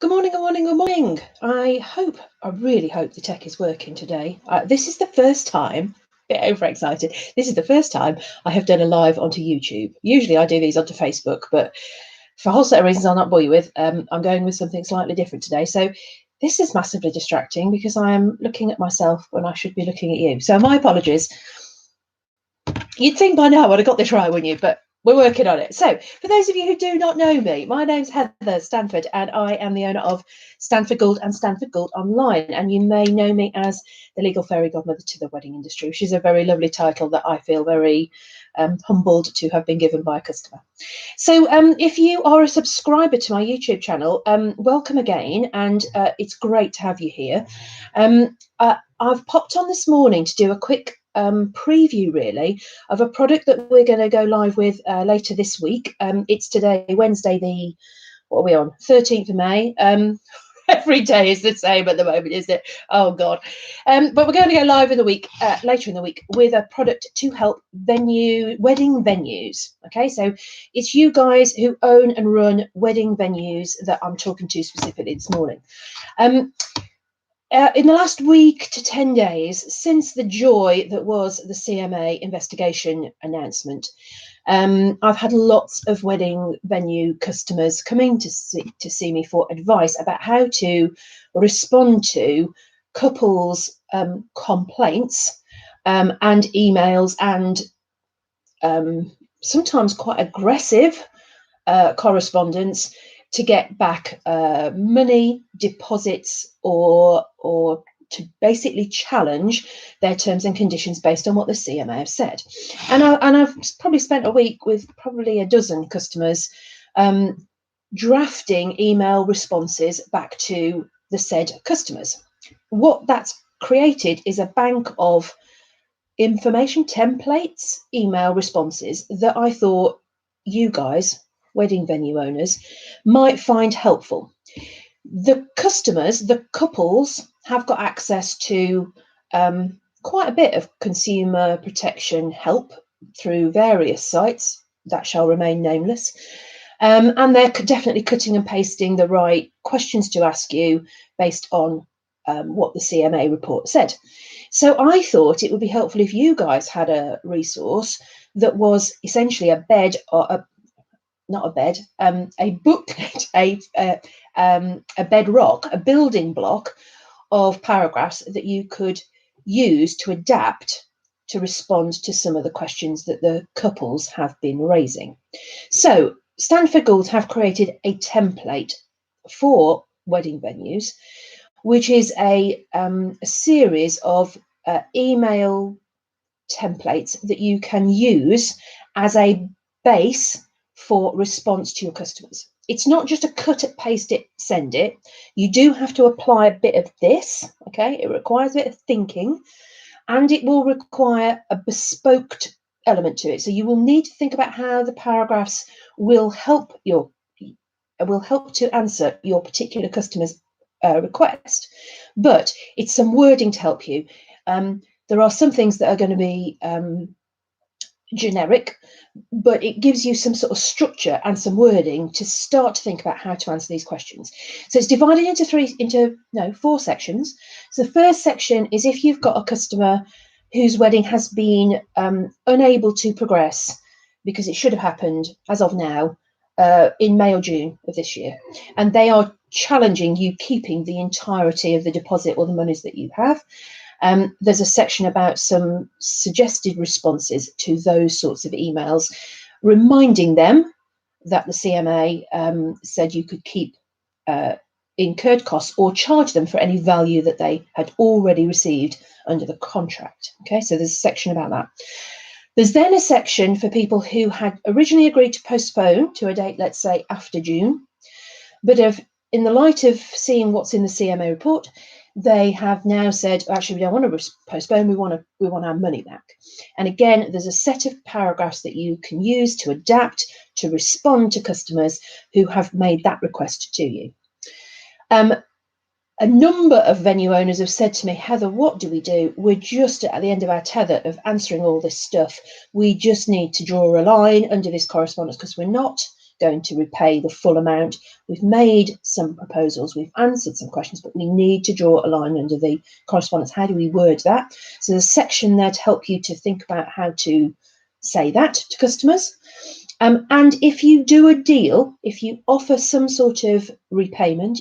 Good morning, good morning, good morning. I really hope the tech is working today. This is the first time, a bit overexcited, this is the first time I have done a live onto YouTube. Usually I do these onto Facebook, but for a whole set of reasons I'll not bore you with, I'm going with something slightly different today. So this is massively distracting because I am looking at myself when I should be looking at you. So my apologies. You'd think by now I would have got this right, wouldn't you? But we're working on it. So for those of you who do not know me, my name's Heather Stanford and I am the owner of Stanford Gould and Stanford Gould Online. And you may know me as the legal fairy godmother to the wedding industry, which is a very lovely title that I feel very humbled to have been given by a customer. So if you are a subscriber to my YouTube channel, welcome again. And it's great to have you here. I've popped on this morning to do a quick preview really of a product that we're going to go live with later this week. It's today, Wednesday, what are we on? 13th of May. Every day is the same at the moment, isn't it? Oh God. But we're going to go live in the week, later in the week, with a product to help wedding venues. Okay, so it's you guys who own and run wedding venues that I'm talking to specifically this morning. In the last week to 10 days, since the joy that was the CMA investigation announcement, I've had lots of wedding venue customers coming to see me for advice about how to respond to couples' complaints and emails and sometimes quite aggressive correspondence to get back money, deposits, or to basically challenge their terms and conditions based on what the CMA have said. And I've probably spent a week with probably a dozen customers drafting email responses back to the said customers. What that's created is a bank of information templates, email responses that I thought you guys, wedding venue owners, might find helpful. The customers, the couples, have got access to quite a bit of consumer protection help through various sites that shall remain nameless. And they're definitely cutting and pasting the right questions to ask you based on what the CMA report said. So I thought it would be helpful if you guys had a resource that was essentially a bed or not a bed, a booklet, a bedrock, a building block of paragraphs that you could use to adapt to respond to some of the questions that the couples have been raising. So Stanford Gould have created a template for wedding venues, which is a series of email templates that you can use as a base for response to your customers. It's not just a cut it, paste it, send it. You do have to apply a bit of this, okay? It requires a bit of thinking, and it will require a bespoke element to it. So you will need to think about how the paragraphs will help to answer your particular customer's request. But it's some wording to help you. There are some things that are going to be generic, but it gives you some sort of structure and some wording to start to think about how to answer these questions. So it's divided into four sections. So the first section is if you've got a customer whose wedding has been unable to progress because it should have happened as of now in May or June of this year, and they are challenging you keeping the entirety of the deposit or the monies that you have. There's a section about some suggested responses to those sorts of emails, reminding them that the CMA said you could keep incurred costs or charge them for any value that they had already received under the contract. Okay, so there's a section about that. There's then a section for people who had originally agreed to postpone to a date, let's say after June, but in the light of seeing what's in the CMA report, they have now said, actually, we don't want to postpone, we want our money back. And again, there's a set of paragraphs that you can use to adapt to respond to customers who have made that request to you. A number of venue owners have said to me, Heather, what do we do? We're just at the end of our tether of answering all this stuff. We just need to draw a line under this correspondence because we're not going to repay the full amount. We've made some proposals, we've answered some questions, but we need to draw a line under the correspondence. How do we word that? So there's a section there to help you to think about how to say that to customers. And if you do a deal, if you offer some sort of repayment,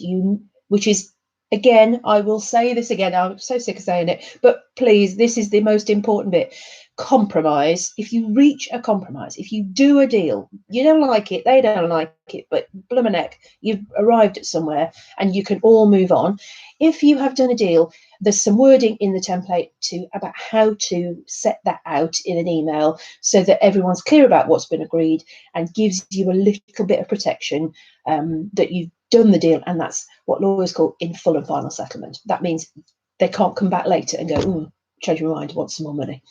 which is, again, I will say this again, I'm so sick of saying it, but please, this is the most important bit. Compromise. If you reach a compromise, if you do a deal, you don't like it, they don't like it, but bloomin' heck, you've arrived at somewhere and you can all move on. If you have done a deal, there's some wording in the template about how to set that out in an email so that everyone's clear about what's been agreed and gives you a little bit of protection that you've done the deal, and that's what lawyers call in full and final settlement. That means they can't come back later and go, ooh, change my mind, want some more money.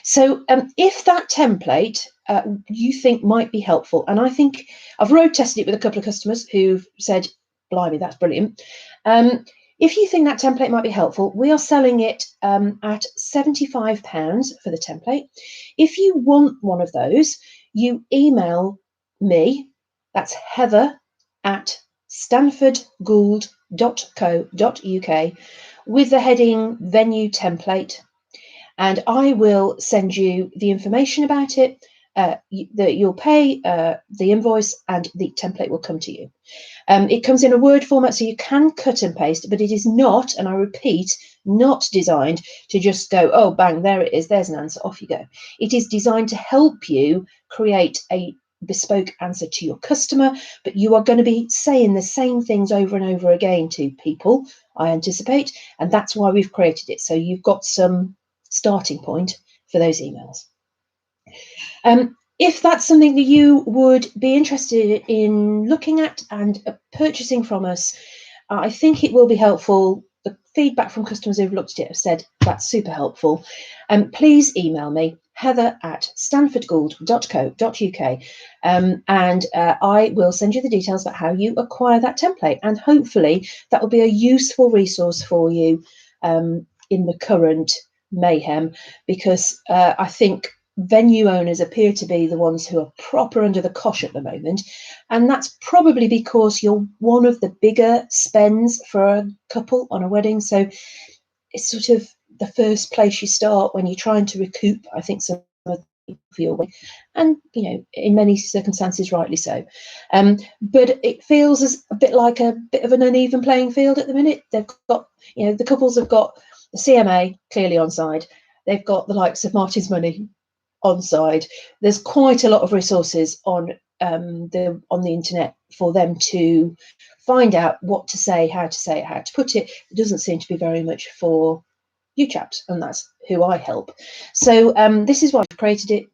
So if that template you think might be helpful, and I think I've road tested it with a couple of customers who've said, blimey, that's brilliant. If you think that template might be helpful, we are selling it at £75 for the template. If you want one of those, you email me, that's heather@stanfordgould.co.uk with the heading venue template, and I will send you the information about it, that you'll pay the invoice and the template will come to you. It comes in a Word format, so you can cut and paste, but it is not, and I repeat, not designed to just go, oh, bang, there it is, there's an answer, off you go. It is designed to help you create a bespoke answer to your customer, but you are going to be saying the same things over and over again to people, I anticipate, and that's why we've created it. So you've got some starting point for those emails. If that's something that you would be interested in looking at and purchasing from us, I think it will be helpful. The feedback from customers who've looked at it have said that's super helpful. Please email me, heather@stanfordgould.co.uk, and I will send you the details about how you acquire that template. And hopefully that will be a useful resource for you in the current mayhem, because I think venue owners appear to be the ones who are proper under the cosh at the moment, and that's probably because you're one of the bigger spends for a couple on a wedding. So it's sort of the first place you start when you're trying to recoup, I think, some of your wedding, and in many circumstances rightly so. But it feels as a bit like a bit of an uneven playing field at the minute. They've got, the couples have got the CMA clearly on side. They've got the likes of Martin's Money on side. There's quite a lot of resources on the internet for them to find out what to say, how to say it, how to put it. It doesn't seem to be very much for you chaps, and that's who I help. So this is why I've created it.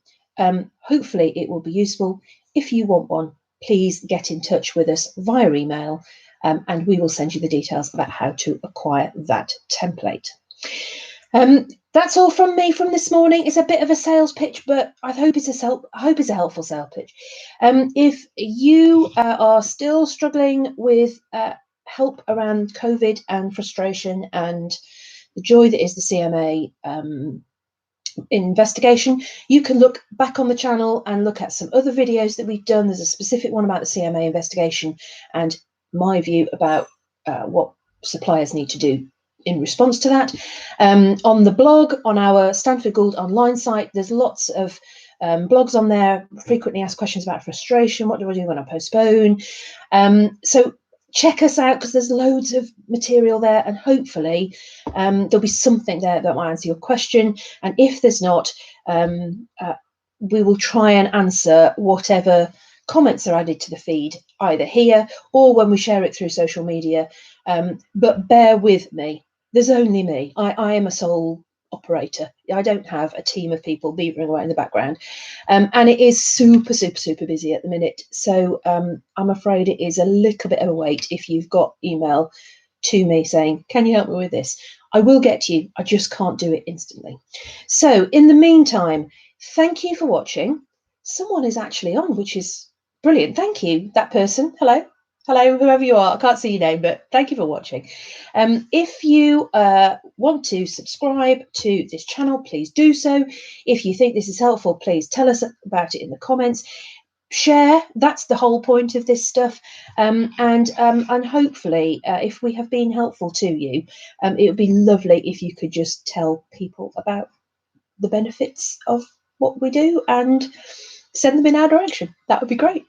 Hopefully it will be useful. If you want one, please get in touch with us via email, and we will send you the details about how to acquire that template. That's all from me from this morning. It's a bit of a sales pitch, but I hope it's a helpful sales pitch. If you are still struggling with help around COVID and frustration and the joy that is the CMA investigation, you can look back on the channel and look at some other videos that we've done. There's a specific one about the CMA investigation and my view about what suppliers need to do in response to that. On the blog, on our Stanford Gould online site, there's lots of blogs on there, frequently asked questions about frustration. What do I do when I postpone? So check us out, because there's loads of material there, and hopefully there'll be something there that might answer your question. And if there's not, we will try and answer whatever comments are added to the feed, either here or when we share it through social media. But bear with me. There's only me. I am a sole operator. I don't have a team of people beavering away in the background. And it is super, super, super busy at the minute. So I'm afraid it is a little bit of a wait if you've got email to me saying, can you help me with this? I will get to you. I just can't do it instantly. So in the meantime, thank you for watching. Someone is actually on, which is brilliant. Thank you, that person. Hello. Hello, whoever you are. I can't see your name, but thank you for watching. If you want to subscribe to this channel, please do so. If you think this is helpful, please tell us about it in the comments. share. That's the whole point of this stuff. And hopefully, if we have been helpful to you, it would be lovely if you could just tell people about the benefits of what we do and send them in our direction. That would be great.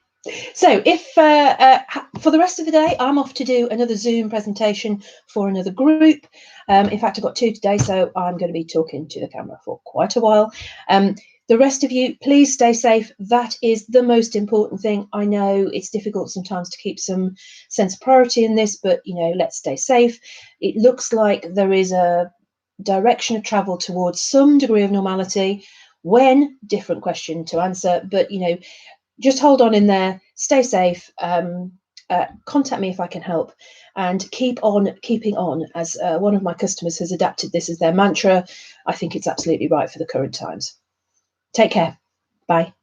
So if for the rest of the day, I'm off to do another Zoom presentation for another group. In fact, I've got 2 today, so I'm going to be talking to the camera for quite a while. The rest of you, please stay safe. That is the most important thing. I know it's difficult sometimes to keep some sense of priority in this, but let's stay safe. It looks like there is a direction of travel towards some degree of normality. When, different question to answer, but just hold on in there, stay safe, contact me if I can help, and keep on keeping on, as one of my customers has adapted this as their mantra. I think it's absolutely right for the current times. Take care. Bye.